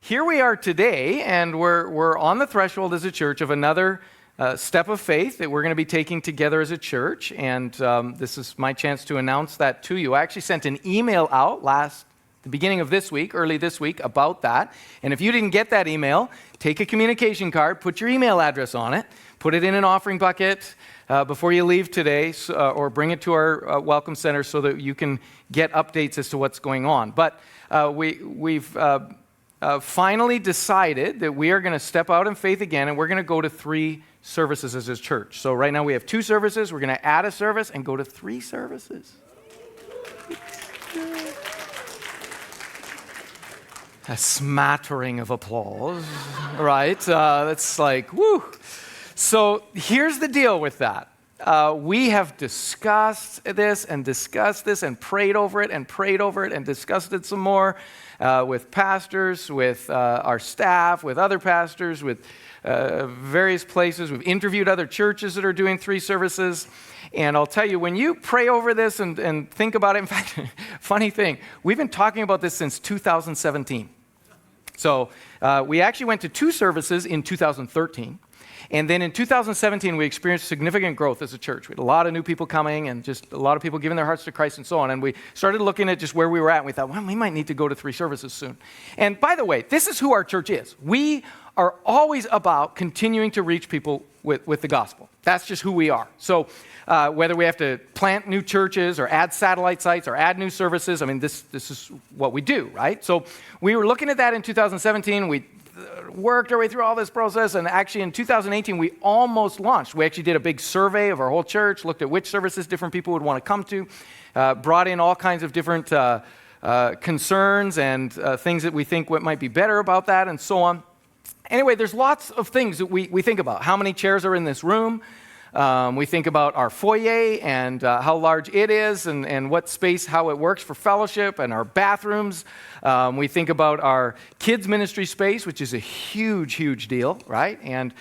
here we are today, and we're on the threshold as a church of another step of faith that we're going to be taking together as a church, and this is my chance to announce that to you. I actually sent an email out the beginning of this week, early this week, about that. And if you didn't get that email, take a communication card, put your email address on it, put it in an offering bucket before you leave today, or bring it to our Welcome Center so that you can get updates as to what's going on. But we've finally decided that we are going to step out in faith again, and we're going to go to 3 services as a church. So right now we have 2 services. We're going to add a service and go to 3 services. A smattering of applause, right? That's like, woo. So here's the deal with that. We have discussed this and prayed over it and discussed it some more with pastors, with our staff, with other pastors, with various places. We've interviewed other churches that are doing 3 services. And I'll tell you, when you pray over this and think about it, in fact, funny thing, we've been talking about this since 2017. So we actually went to 2 services in 2013. And then in 2017, we experienced significant growth as a church. We had a lot of new people coming and just a lot of people giving their hearts to Christ and so on. And we started looking at just where we were at. And we thought, well, we might need to go to 3 services soon. And by the way, this is who our church is. We are always about continuing to reach people with the gospel. That's just who we are. So whether we have to plant new churches or add satellite sites or add new services, I mean, this is what we do, right? So we were looking at that in 2017. We worked our way through all this process, and actually in 2018, we almost launched. We actually did a big survey of our whole church, looked at which services different people would want to come to, brought in all kinds of different concerns and things that we think what might be better about that, and so on. Anyway, there's lots of things that we think about. How many chairs are in this room? We think about our foyer and how large it is and what space, how it works for fellowship, and our bathrooms. We think about our kids' ministry space, which is a huge, huge deal, right? And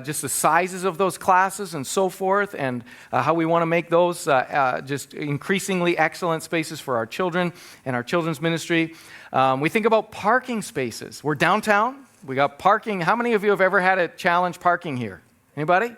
just the sizes of those classes and so forth, and how we want to make those just increasingly excellent spaces for our children and our children's ministry. We think about parking spaces. We're downtown. We got parking. How many of you have ever had a challenge parking here? Anybody?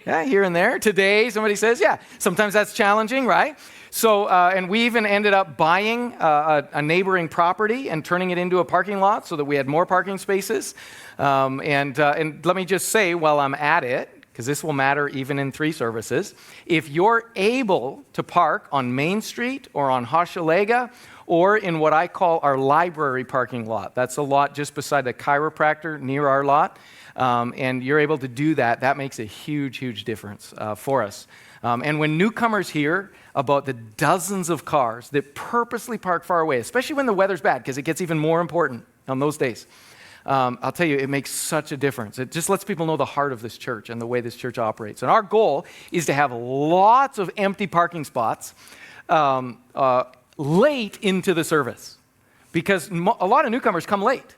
Yeah, here and there. Today, somebody says, yeah, sometimes that's challenging, right? So, and we even ended up buying a neighboring property and turning it into a parking lot so that we had more parking spaces. And let me just say while I'm at it, because this will matter even in 3 services, if you're able to park on Main Street or on Hochelaga or in what I call our library parking lot, that's a lot just beside the chiropractor near our lot, and you're able to do that, that makes a huge, huge difference for us. And when newcomers hear about the dozens of cars that purposely park far away, especially when the weather's bad, because it gets even more important on those days, I'll tell you, it makes such a difference. It just lets people know the heart of this church and the way this church operates. And our goal is to have lots of empty parking spots late into the service, because a lot of newcomers come late.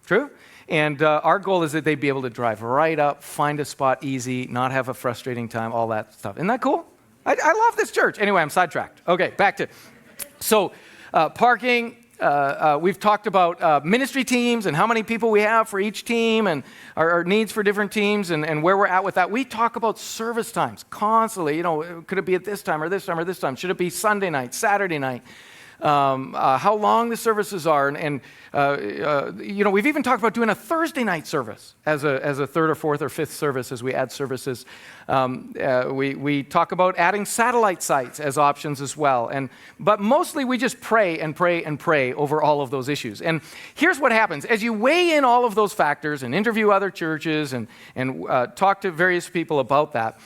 True? And our goal is that they'd be able to drive right up, find a spot easy, not have a frustrating time, all that stuff. Isn't that cool? I love this church. Anyway, I'm sidetracked. Okay, back to so parking. We've talked about ministry teams and how many people we have for each team and our needs for different teams and where we're at with that. We talk about service times constantly. You know, could it be at this time or this time or this time? Should it be Sunday night, Saturday night? How long the services are, and you know, we've even talked about doing a Thursday night service as a 3rd or 4th or 5th service as we add services. We talk about adding satellite sites as options as well, but mostly we just pray and pray and pray over all of those issues. And here's what happens as you weigh in all of those factors and interview other churches and talk to various people about that.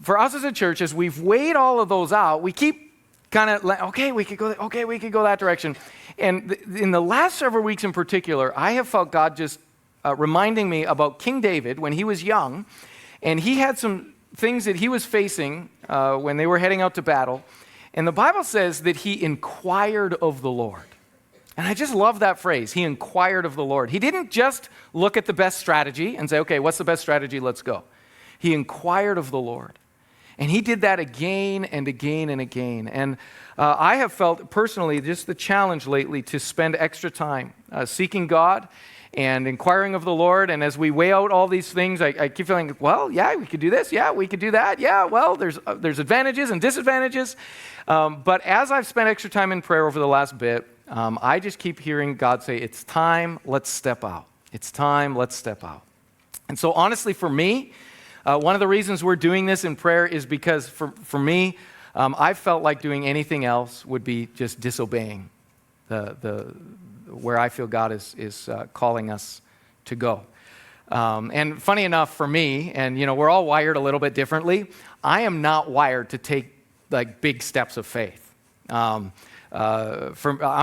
For us as a church, as we've weighed all of those out, we keep kind of like, okay, we could go that direction. And in the last several weeks in particular, I have felt God just reminding me about King David when he was young, and he had some things that he was facing when they were heading out to battle. And the Bible says that he inquired of the Lord. And I just love that phrase, he inquired of the Lord. He didn't just look at the best strategy and say, okay, what's the best strategy? Let's go. He inquired of the Lord. And he did that again and again and again. And I have felt personally just the challenge lately to spend extra time seeking God and inquiring of the Lord. And as we weigh out all these things, I keep feeling, well, yeah, we could do this. Yeah, we could do that. Yeah, well, there's advantages and disadvantages. But as I've spent extra time in prayer over the last bit, I just keep hearing God say, it's time, let's step out. It's time, let's step out. And so honestly, for me, one of the reasons we're doing this in prayer is because for me, I felt like doing anything else would be just disobeying where I feel God is calling us to go. And funny enough for me, and we're all wired a little bit differently, I am not wired to take like big steps of faith. I'm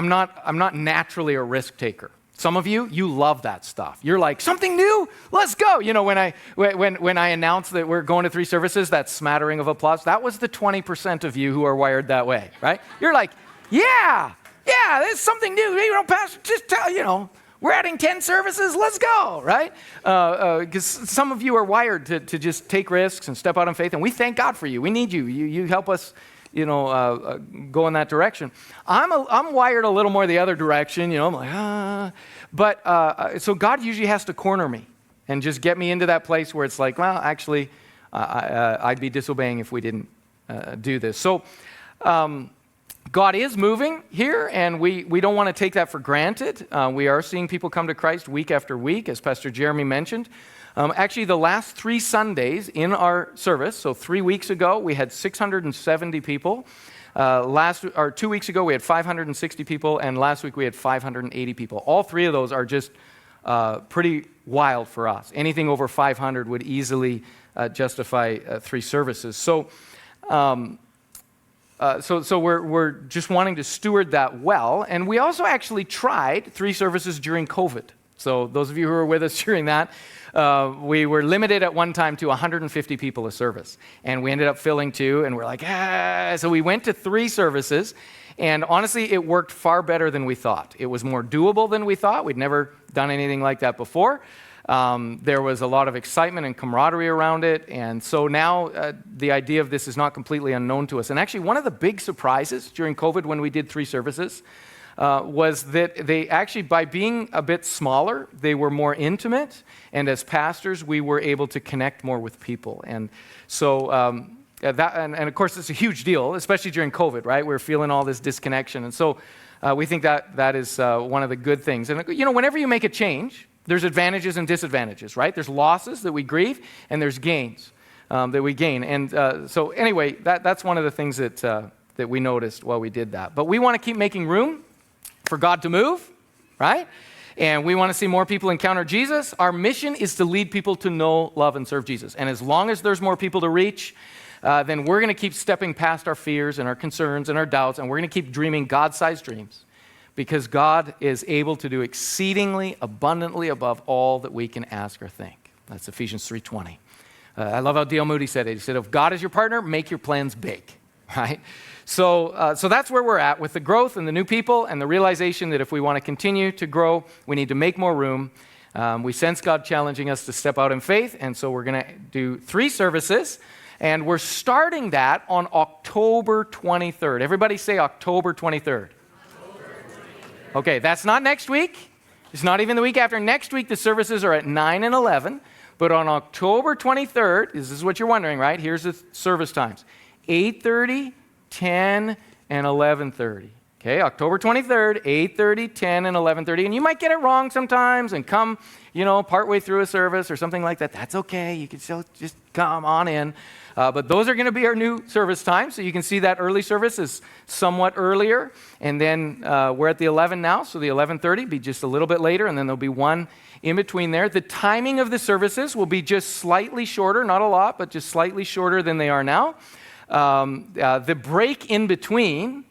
not naturally a risk taker. Some of you love that stuff. You're like, something new? Let's go. When I announced that we're going to 3 services, that smattering of applause, that was the 20% of you who are wired that way, right? You're like, yeah, there's something new. Pastor, just tell, we're adding 10 services, let's go, right? Because some of you are wired to just take risks and step out in faith, and we thank God for you. We need you. You help us go in that direction. I'm wired a little more the other direction, I'm like, But so God usually has to corner me and just get me into that place where it's like, well, actually, I'd be disobeying if we didn't do this. So God is moving here, and we don't want to take that for granted. We are seeing people come to Christ week after week, as Pastor Jeremy mentioned. Actually, the last 3 Sundays in our service, so 3 weeks ago, we had 670 people. 2 weeks ago, we had 560 people, and last week we had 580 people. All 3 of those are just pretty wild for us. Anything over 500 would easily justify 3 services. So we're just wanting to steward that well. And we also actually tried 3 services during COVID. So those of you who were with us during that, we were limited at one time to 150 people a service. And we ended up filling 2, and we're like, So we went to 3 services, and honestly, it worked far better than we thought. It was more doable than we thought. We'd never done anything like that before. There was a lot of excitement and camaraderie around it, and so now the idea of this is not completely unknown to us. And actually, one of the big surprises during COVID when we did 3 services was that they actually, by being a bit smaller, they were more intimate, and as pastors, we were able to connect more with people. And so and of course, it's a huge deal, especially during COVID, right? We're feeling all this disconnection, and so we think that is one of the good things. And whenever you make a change, there's advantages and disadvantages, right? There's losses that we grieve, and there's gains that we gain. And so anyway, that's one of the things that we noticed while we did that. But we want to keep making room for God to move, right? And we want to see more people encounter Jesus. Our mission is to lead people to know, love, and serve Jesus. And as long as there's more people to reach, then we're going to keep stepping past our fears and our concerns and our doubts, and we're going to keep dreaming God-sized dreams, because God is able to do exceedingly abundantly above all that we can ask or think. That's Ephesians 3:20. I love how D.L. Moody said it. He said, if God is your partner, make your plans big, right? So that's where we're at with the growth and the new people and the realization that if we want to continue to grow, we need to make more room. We sense God challenging us to step out in faith, and so we're going to do 3 services, and we're starting that on October 23rd. Everybody say October 23rd. Okay, that's not next week. It's not even the week after. Next week, the services are at 9 and 11. But on October 23rd, this is what you're wondering, right? Here's the service times. 8:30, 10, and 11:30. Okay, October 23rd, 8:30, 10, and 11:30. And you might get it wrong sometimes and come, partway through a service or something like that. That's okay. You can still just come on in. But those are going to be our new service times. So you can see that early service is somewhat earlier. And then we're at the 11 now. So the 11:30 be just a little bit later. And then there'll be one in between there. The timing of the services will be just slightly shorter, not a lot, but just slightly shorter than they are now. The break in between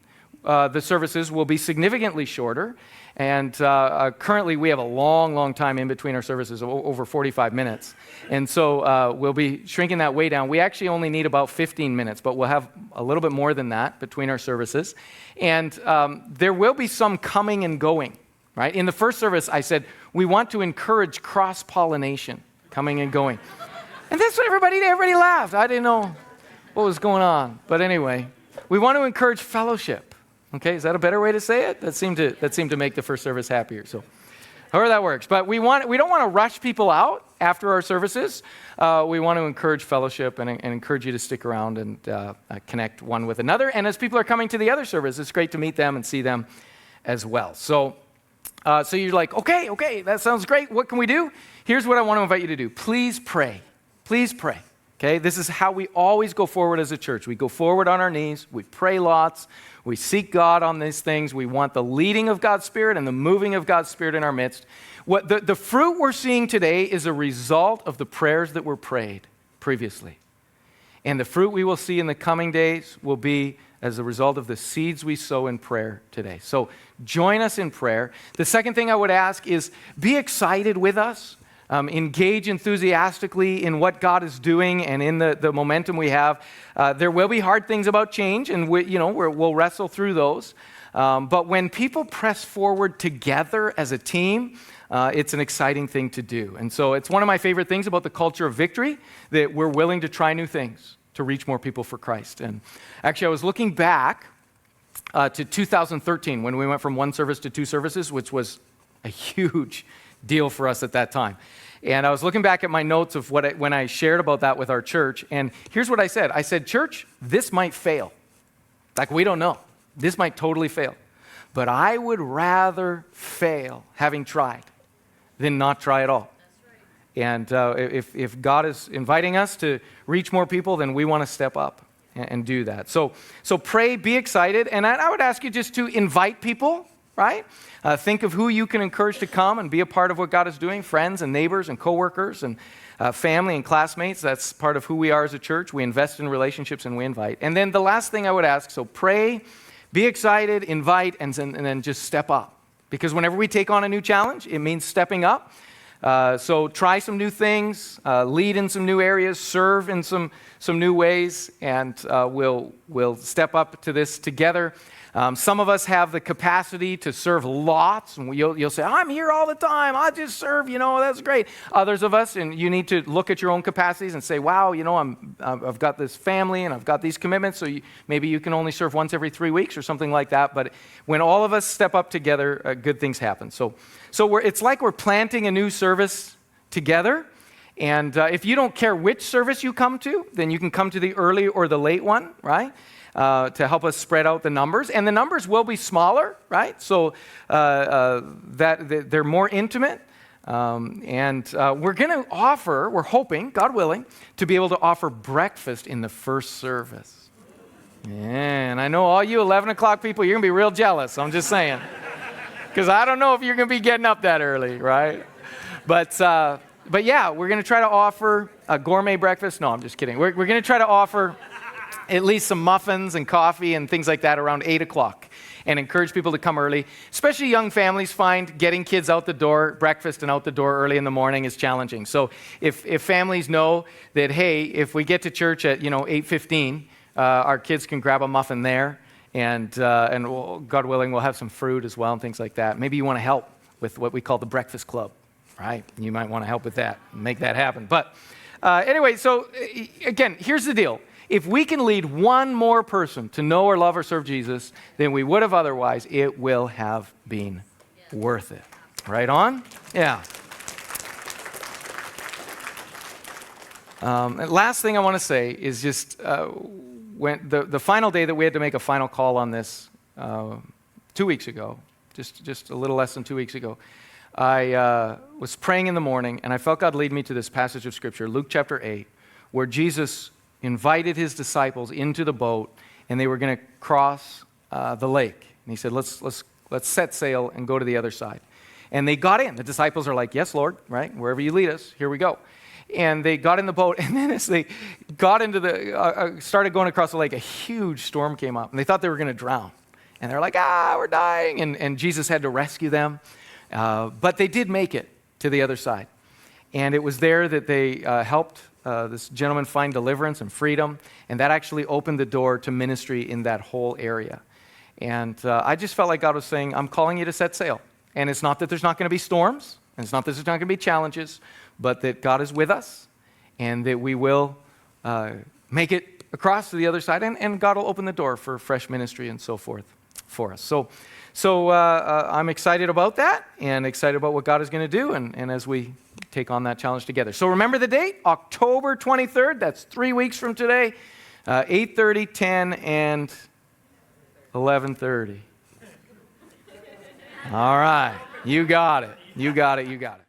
the services will be significantly shorter. And currently we have a long time in between our services, over 45 minutes. And so we'll be shrinking that way down. We actually only need about 15 minutes, but we'll have a little bit more than that between our services. And there will be some coming and going, right? In the first service, I said, we want to encourage cross-pollination, coming and going. And that's what everybody laughed. I didn't know what was going on. But anyway, we want to encourage fellowship. Okay, is that a better way to say it? That seemed to make the first service happier. So, However that works. But we don't want to rush people out after our services. We want to encourage fellowship and encourage you to stick around and connect one with another. And as people are coming to the other service, it's great to meet them and see them as well. So you're like, okay, that sounds great. What can we do? Here's what I want to invite you to do. Please pray. Please pray. Okay, this is how we always go forward as a church. We go forward on our knees. We pray lots. We seek God on these things. We want the leading of God's Spirit and the moving of God's Spirit in our midst. What the fruit we're seeing today is a result of the prayers that were prayed previously. And the fruit we will see in the coming days will be as a result of the seeds we sow in prayer today. So join us in prayer. The second thing I would ask is be excited with us. Engage enthusiastically in what God is doing and in the momentum we have. There will be hard things about change, and we'll wrestle through those. But when people press forward together as a team, it's an exciting thing to do. And so it's one of my favorite things about the culture of victory, that we're willing to try new things to reach more people for Christ. And actually, I was looking back to 2013 when we went from one service to two services, which was a huge deal for us at that time. And I was looking back at my notes of when I shared about that with our church, and here's what I said. I said, church, this might fail. Like, we don't know. This might totally fail. But I would rather fail having tried than not try at all. And if God is inviting us to reach more people, then we want to step up and do that. So pray, be excited, and I would ask you just to invite people, right? Think of who you can encourage to come and be a part of what God is doing, friends and neighbors and coworkers and family and classmates. That's part of who we are as a church. We invest in relationships and we invite. And then the last thing I would ask, so pray, be excited, invite, and then just step up. Because whenever we take on a new challenge, it means stepping up. So try some new things, lead in some new areas, serve in some new ways, and we'll step up to this together. Some of us have the capacity to serve lots, and you'll say, I'm here all the time, I just serve, that's great. Others of us, and you need to look at your own capacities and say, wow, I've got this family and I've got these commitments, so maybe you can only serve once every 3 weeks or something like that. But when all of us step up together, good things happen. So it's like we're planting a new service together. And if you don't care which service you come to, then you can come to the early or the late one, right? To help us spread out the numbers. And the numbers will be smaller, right? So that they're more intimate. And we're going to offer, we're hoping, God willing, to be able to offer breakfast in the first service. And I know all you 11 o'clock people, you're going to be real jealous. I'm just saying. Because I don't know if you're going to be getting up that early, right? But yeah, we're going to try to offer a gourmet breakfast. No, I'm just kidding. We're going to try to offer at least some muffins and coffee and things like that around 8 o'clock and encourage people to come early. Especially young families find getting kids out the door, breakfast and out the door early in the morning is challenging. So if families know that, hey, if we get to church at 8:15, our kids can grab a muffin there and God willing, we'll have some fruit as well and things like that. Maybe you want to help with what we call the breakfast club, right? You might want to help with that and make that happen. But anyway, so again, here's the deal. If we can lead one more person to know or love or serve Jesus than we would have otherwise, it will have been worth it. Right on? Yeah. Last thing I want to say is just when the final day that we had to make a final call on this 2 weeks ago, just a little less than 2 weeks ago, I was praying in the morning, and I felt God lead me to this passage of Scripture, Luke chapter 8, where Jesus invited his disciples into the boat, and they were going to cross the lake. And he said, let's set sail and go to the other side. And they got in. The disciples are like, yes, Lord, right? Wherever you lead us, here we go. And they got in the boat, and then as they got into started going across the lake, a huge storm came up, and they thought they were going to drown. And they're like, we're dying. And Jesus had to rescue them. But they did make it to the other side. And it was there that they helped this gentleman find deliverance and freedom, and that actually opened the door to ministry in that whole area. And I just felt like God was saying, I'm calling you to set sail. And it's not that there's not going to be storms, and it's not that there's not going to be challenges, but that God is with us, and that we will make it across to the other side, and God will open the door for fresh ministry and so forth. for us. So I'm excited about that and excited about what God is going to do and as we take on that challenge together. So remember the date, October 23rd. That's 3 weeks from today, 8:30, 10, and 11:30. All right. You got it. You got it. You got it.